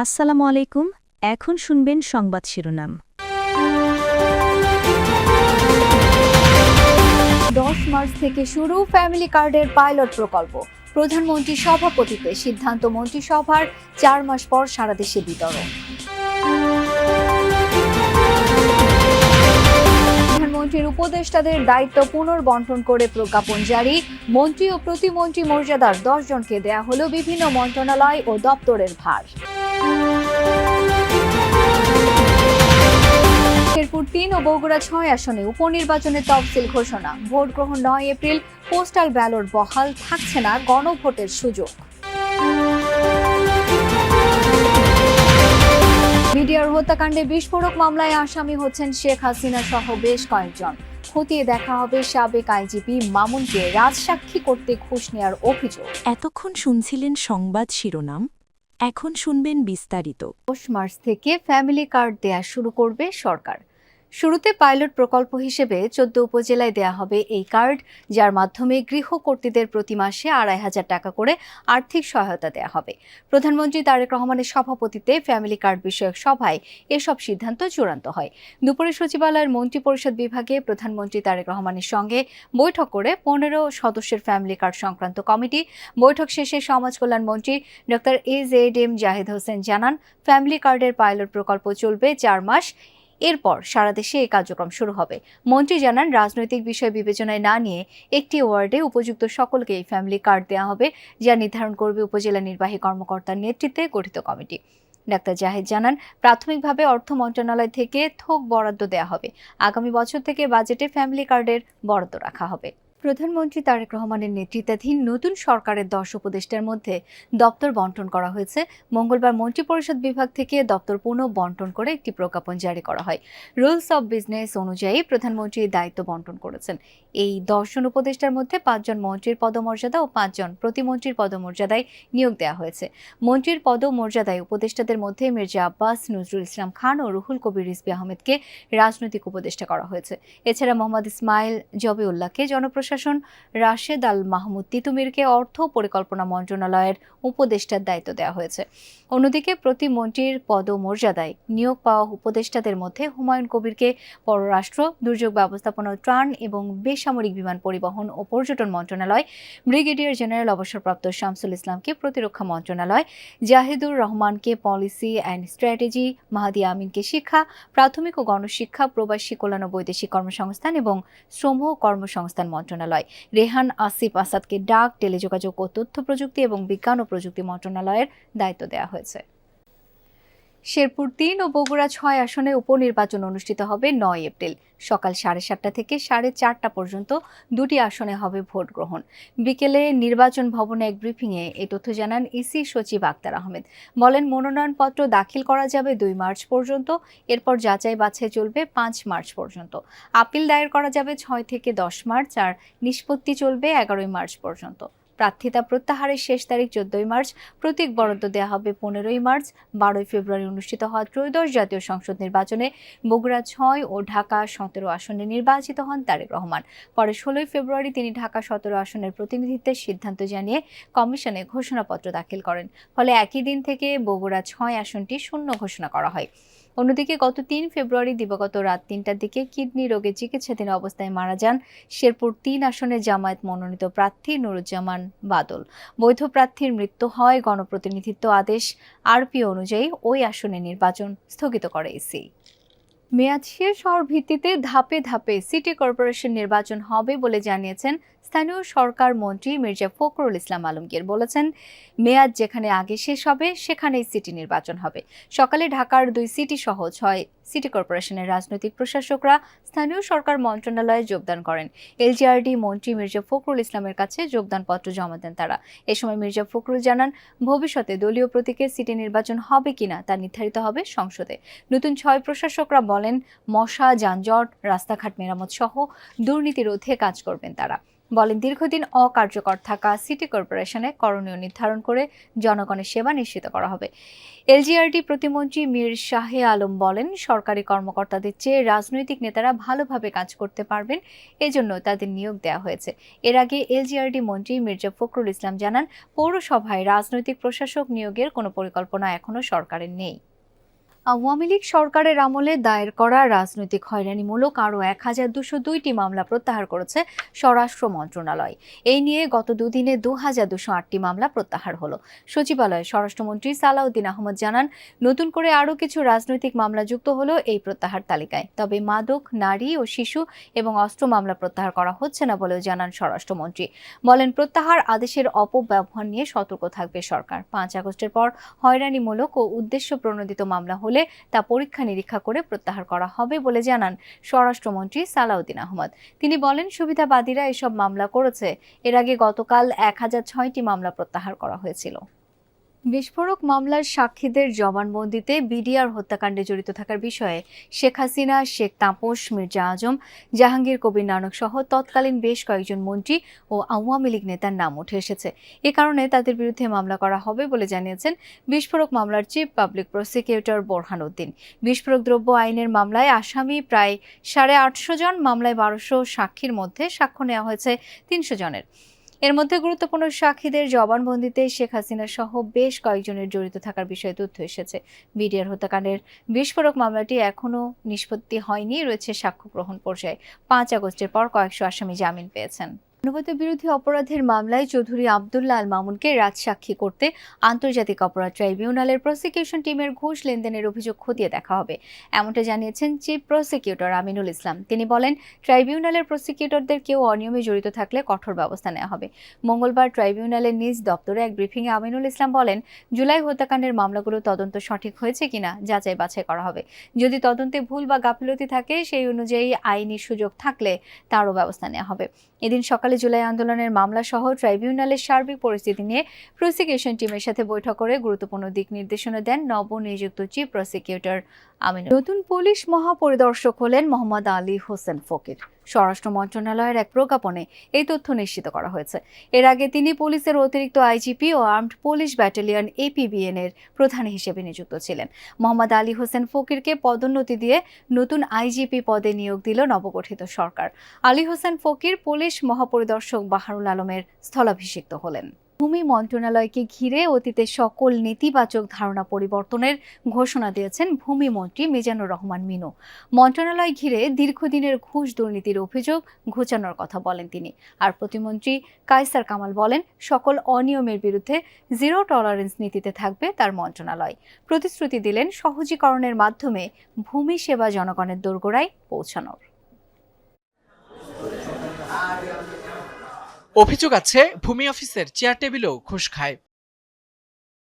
আসসালামু আলাইকুম। এখন শুনবেন সংবাদ শিরোনাম। 10 মার্চ থেকে শুরু ফ্যামিলি কার্ডের পাইলট প্রকল্প। প্রধানমন্ত্রীর সভাপতিত্বে সিদ্ধান্ত মন্ত্রিসভার 4 মাস পর সারা দেশে বিতরণ। প্রধানমন্ত্রীর উপদেষ্টাদের দায়িত্ব পুনর্বণ্টন করে প্রজ্ঞাপন জারি। মন্ত্রী ও প্রতিমন্ত্রী মর্যাদার 10 জনকে দেয়া হলো বিভিন্ন মন্ত্রণালয় ও দপ্তরের ভার। শেরপুর 3 ও বগুড়া 6 আসনে উপনির্বাচনের তফসিল ঘোষণা। ভোট গ্রহণ 9 এপ্রিল। পোস্টাল ব্যালট বহাল, থাকছে না গণভোটের সুযোগ। বিডিআর হত্যাকাণ্ডে বিস্ফোরক মামলায় আসামি হচ্ছেন শেখ হাসিনা সহ বেশ কয়েকজন। খতিয়ে দেখা হবে সাবেক আইজিপি মামুনকে রাজসাক্ষী করতে ঘুষ নেওয়ার অভিযোগ। এতক্ষণ শুনছিলেন সংবাদ শিরোনাম, এখন শুনবেন বিস্তারিত। 10 মার্চ থেকে ফ্যামিলি কার্ড দেয়া শুরু করবে সরকার। শুরুতে পাইলট প্রকল্প হিসেবে 14 উপজেলায় দেয়া হবে এই কার্ড, যার মাধ্যমে গৃহকর্তীদের প্রতি মাসে 2,500 টাকা করে আর্থিক সহায়তা দেয়া হবে। প্রধানমন্ত্রী তারেক রহমানের সভাপতিত্বে ফ্যামিলি কার্ড বিষয়ক সভায় এসব সিদ্ধান্ত চূড়ান্ত হয়। দুপুরে সচিবালয়ের মন্ত্রিপরিষদ বিভাগে প্রধানমন্ত্রী তারেক রহমানের সঙ্গে বৈঠক করে 15 সদস্যের ফ্যামিলি কার্ড সংক্রান্ত কমিটি। বৈঠক শেষে সমাজ কল্যাণ মন্ত্রী ডক্টর AZM জাহিদ হোসেন জানান, ফ্যামিলি কার্ডের পাইলট প্রকল্প চলবে 4 মাস। এরপর সারা দেশে এই কার্যক্রম শুরু হবে। মন্ত্রী জানান, রাজনৈতিক বিষয় বিবেচনায় না নিয়ে একটি ওয়ার্ডে উপযুক্ত সকলকে এই ফ্যামিলি কার্ড দেওয়া হবে, যা নির্ধারণ করবে উপজেলা নির্বাহী কর্মকর্তার নেতৃত্বে গঠিত কমিটি। ডাক্তার জাহিদ জানান, প্রাথমিকভাবে অর্থ মন্ত্রণালয় থেকে থোক বরাদ্দ দেওয়া হবে। আগামী বছর থেকে বাজেটে ফ্যামিলি কার্ডের বরাদ্দ রাখা হবে। প্রধানমন্ত্রী তারেক রহমানের নেতৃত্বাধীন নতুন সরকারের 10 উপদেষ্টার মধ্যে দপ্তর বণ্টন করা হয়েছে। মঙ্গলবার মন্ত্রিপরিষদ বিভাগ থেকে দপ্তর পুনঃ বণ্টন করে একটি প্রজ্ঞাপন জারি করা হয়। রুলস অব বিজনেস অনুযায়ী প্রধানমন্ত্রী দায়িত্ব বণ্টন করেছেন। এই 10 জন উপদেষ্টার মধ্যে 5 জন মন্ত্রীর পদমর্যাদা ও 5 জন প্রতিমন্ত্রীর পদমর্যাদায় নিয়োগ দেওয়া হয়েছে। মন্ত্রীর পদমর্যাদায় উপদেষ্টাদের মধ্যে মির্জা আব্বাস, নজরুল ইসলাম খান ও রুহুল কবির রিজভী আহমেদকে রাজনৈতিক উপদেষ্টা করা হয়েছে। এছাড়া মোহাম্মদ ইসমাইল জবিউল্লাহকে জনপ্রশাসন, রাশেদ আল মাহমুদ তিতুমিরকে অর্থ পরিকল্পনা মন্ত্রণালয়ের উপদেষ্টার দায়িত্ব দেওয়া হয়েছে। অন্যদিকে প্রতিমন্ত্রীর পদমর্যাদায় নিয়োগ পাওয়া উপদেষ্টাদের মধ্যে হুমায়ুন কবিরকে পররাষ্ট্র, দুর্যোগ ব্যবস্থাপনা ও ত্রাণ এবং বেসামরিক বিমান পরিবহন ও পর্যটন মন্ত্রণালয়, ব্রিগেডিয়ার জেনারেল অবসরপ্রাপ্ত শামসুল ইসলামকে প্রতিরক্ষা মন্ত্রণালয়, জাহিদুর রহমানকে পলিসি অ্যান্ড স্ট্র্যাটেজি, মাহাদি আমিনকে শিক্ষা, প্রাথমিক ও গণশিক্ষা, প্রবাসী কল্যাণ ও বৈদেশিক কর্মসংস্থান এবং শ্রম ও কর্মসংস্থান মন্ত্রণালয়, রেহান আসিফ আসাদকে ডাক, টেলিযোগাযোগ ও তথ্য প্রযুক্তি এবং বিজ্ঞান ও প্রযুক্তি মন্ত্রণালয়ের দায়িত্ব দেওয়া হয়েছে। শেরপুর 3 ও বগুড়া 6 আসনে উপনির্বাচন অনুষ্ঠিত হবে 9 এপ্রিল। সকাল 7:30 থেকে 4:30 পর্যন্ত দুটি আসনে হবে ভোট গ্রহণ। বিকেলে নির্বাচন ভবনে এক ব্রিফিংয়ে এই তথ্য জানান ইসি সচিব আক্তার আহমেদ। বলেন, মনোনয়নপত্র দাখিল করা যাবে 2 মার্চ পর্যন্ত। এরপর যাচাই বাছাই চলবে 5 মার্চ পর্যন্ত। আপিল দায়ের করা যাবে 6 থেকে 10 মার্চ আর নিষ্পত্তি চলবে 11 মার্চ পর্যন্ত। প্রার্থিতা প্রত্যাহারের শেষ তারিখ 14 মার্চ। প্রতীক বরাদ্দ দেওয়া হবে 15 মার্চ। 12 ফেব্রুয়ারি অনুষ্ঠিত হওয়া ত্রয়োদশ জাতীয় সংসদ নির্বাচনে বগুড়া 6 ও ঢাকা 17 আসনে নির্বাচিত হন তারেক রহমান। পরে 16 ফেব্রুয়ারি তিনি ঢাকা 17 আসনের প্রতিনিধিত্বের সিদ্ধান্ত জানিয়ে কমিশনে ঘোষণাপত্র দাখিল করেন। ফলে একই দিন থেকে বগুড়া 6 আসনটি শূন্য ঘোষণা করা হয়। অন্যদিকে গত 3 ফেব্রুয়ারি দিবাগত রাত 3টার দিকে কিডনি রোগে চিকিৎসাধীন অবস্থায় মারা যান শেরপুর 3 আসনে জামায়াত মনোনীত প্রার্থী নুরুজ্জামান বাদল। বৈধ প্রার্থীর মৃত্যু হয়। গণপ্রতিনিধিত্ব আদেশ আরপি অনুযায়ী ওই আসনে নির্বাচন স্থগিত করে ইসি। মেয়াদ শেষ হওয়ার ভিত্তিতে ধাপে ধাপে সিটি কর্পোরেশন নির্বাচন হবে বলে জানিয়েছেন স্থানীয় সরকার মন্ত্রী মির্জা ফখরুল ইসলাম আলমগীর। বলেছেন, মেয়াদ যেখানে আগে শেষ হবে সেখানেই সিটি নির্বাচন হবে। সকালে ঢাকার 2 সিটি সহ 6 সিটি কর্পোরেশনের রাজনৈতিক প্রশাসকরা স্থানীয় সরকার মন্ত্রণালয়ে যোগদান করেন। এলজিআরডি মন্ত্রী মির্জা ফখরুল ইসলামের কাছে যোগদানপত্র জমা দেন তারা। এ সময় মির্জা ফখরুল জানান, ভবিষ্যতে দলীয় প্রতীকে সিটি নির্বাচন হবে কিনা তা নির্ধারিত হবে সংসদে। নতুন 6 প্রশাসকরা বলেন, মশা, যানজট, রাস্তাঘাট মেরামত সহ দুর্নীতি রোধে কাজ করবেন তারা। বলেন দীর্ঘদিন অকার্যকর থাকা সিটি কর্পোরেশনে করণীয় নির্ধারণ করে জনগণের সেবা নিশ্চিত করা হবে। এলজিআরডি প্রতিমন্ত্রী মীর শাহে আলম বলেন সরকারি কর্মকর্তাদের চেয়ে রাজনৈতিক নেতারা ভালোভাবে কাজ করতে পারবেন, এজন্য তাদের নিয়োগ দেওয়া হয়েছে। এর আগে এলজিআরডি মন্ত্রী মির্জা ফখরুল ইসলাম জানান পৌরসভায় রাজনৈতিক প্রশাসক নিয়োগের কোনো পরিকল্পনা এখনো সরকারের নেই। আওয়ামী লীগ সরকারের আমলে দায়ের করা রাজনৈতিক হয়রানিমূলক আরও 1202টি মামলা প্রত্যাহার করেছে স্বরাষ্ট্র মন্ত্রণালয়। এই নিয়ে গত দুদিনে 2208টি মামলা প্রত্যাহার হলো। সচিবালয়ে স্বরাষ্ট্রমন্ত্রী সালাউদ্দিন আহমদ জানান নতুন করে আরও কিছু রাজনৈতিক মামলা যুক্ত হলো এই প্রত্যাহার তালিকায়। তবে মাদক, নারী ও শিশু এবং অস্ত্র মামলা প্রত্যাহার করা হচ্ছে না বলেও জানান স্বরাষ্ট্রমন্ত্রী। বলেন প্রত্যাহার আদেশের অপব্যবহার নিয়ে সতর্ক থাকবে সরকার। 5 আগস্টের পর হয়রানিমূলক ও উদ্দেশ্য প্রণোদিত মামলা হলে তা পরীক্ষা নিরীক্ষা করে প্রত্যাহার করা হবে বলে জানান স্বরাষ্ট্রমন্ত্রী সালাউদ্দিন আহমদ। তিনি বলেন সুবিধাবাদীরা এসব মামলা করেছে। এর আগে গতকাল 1006টি মামলা প্রত্যাহার করা হয়েছিল। বিস্ফোরক মামলার সাক্ষীদের জবানবন্দিতে বিডিআর হত্যাকাণ্ডে জড়িত থাকার বিষয়ে শেখ হাসিনা, শেখ তাপস, মির্জা আজম, জাহাঙ্গীর কবির নানক সহ তৎকালীন বেশ কয়েকজন মন্ত্রী ও আওয়ামী লীগ নেতার নাম উঠে এসেছে। এ কারণে তাদের বিরুদ্ধে মামলা করা হবে বলে জানিয়েছেন বিস্ফোরক মামলার chief public prosecutor Borhan Uddin. বিস্ফোরক দ্রব্য আইনের মামলায় আসামি প্রায় 850 জন, মামলায় 1200 সাক্ষীর মধ্যে সাক্ষ্য নেওয়া হয়েছে 300 জনের। এর মধ্যে গুরুত্বপূর্ণ সাক্ষীদের জবানবন্দিতে শেখ হাসিনা সহ বেশ কয়েকজনের জড়িত থাকার বিষয়ে তথ্য এসেছে। বিডিআর হত্যাকাণ্ডের বিস্ফোরক মামলাটি এখনও নিষ্পত্তি হয়নি, রয়েছে সাক্ষ্য গ্রহণ পর্যায়ে। 5 আগস্টের পর কয়েকশো আসামি জামিন পেয়েছেন। মানবতা বিরোধী অপরাধের মামলায় চৌধুরী আব্দুল্লাহ আল মামুনকে রাজসাক্ষী করতে আন্তর্জাতিক অপরাধ ট্রাইব্যুনালের প্রসিকিউশন টিমের ঘুষ লেনদেনের অভিযোগ খতিয়ে দেখা হবে, এমনটা জানিয়েছেন চিফ প্রসিকিউটর আমিনুল ইসলাম। তিনি বলেন ট্রাইব্যুনালের প্রসিকিউটরদের কেউ অনিয়মে জড়িত থাকলে কঠোর ব্যবস্থা নেওয়া হবে। মঙ্গলবার ট্রাইব্যুনালের নিজ দপ্তরে এক ব্রিফিংয়ে আমিনুল ইসলাম বলেন জুলাই হত্যাকাণ্ডের মামলাগুলো তদন্ত সঠিক হয়েছে কিনা যাচাই বাছাই করা হবে। যদি তদন্তে ভুল বা গাফিলতি থাকে সেই অনুযায়ী আইনি সুযোগ থাকলে তারও ব্যবস্থা নেওয়া হবে। এদিন সকালে জুলাই আন্দোলনের মামলা সহ ট্রাইব্যুনালের সার্বিক পরিস্থিতি নিয়ে প্রসিকিউশন টিমের সাথে বৈঠক করে গুরুত্বপূর্ণ দিক নির্দেশনা দেন নবনিযুক্ত চিফ প্রসিকিউটর আমিনুল। নতুন পুলিশ মহাপরিদর্শক হলেন মোহাম্মদ আলী হোসেন ফকির। স্বরাষ্ট্র মন্ত্রণালয়ের এক প্রজ্ঞাপনে এই তথ্য নিশ্চিত করা হয়েছে। এর আগে তিনি পুলিশের অতিরিক্ত আইজিপি ও আর্মড পুলিশ ব্যাটালিয়ন APBN এর প্রধান হিসেবে নিযুক্ত ছিলেন। মোহাম্মদ আলী হোসেন ফকিরকে পদোন্নতি দিয়ে নতুন আইজিপি পদে নিয়োগ দিল নবগঠিত সরকার। আলী হোসেন ফকির পুলিশ মহাপরিদর্শক বাহারুল আলমের স্থলাভিষিক্ত হলেন। ভূমি মন্ত্রণালয়কে ঘিরে অতীতে সকল নেতিবাচক ধারণা পরিবর্তনের ঘোষণা দিয়েছেন ভূমি মন্ত্রী মিজানুর রহমান মিনু। মন্ত্রণালয় ঘিরে দীর্ঘদিনের ঘুষ দুর্নীতির অভিযোগ ঘোচানোর কথা বলেন তিনি। আর প্রতিমন্ত্রী কায়সার কামাল বলেন সকল অনিয়মের বিরুদ্ধে জিরো টলারেন্স নীতিতে থাকবে তার মন্ত্রণালয়। প্রতিশ্রুতি দিলেন সহজীকরণের মাধ্যমে ভূমি সেবা জনগণের দোরগোড়ায় পৌঁছানোর। অভিযোগ আছে ভূমি অফিসের চেয়ার টেবিলেও ঘুষ খায়।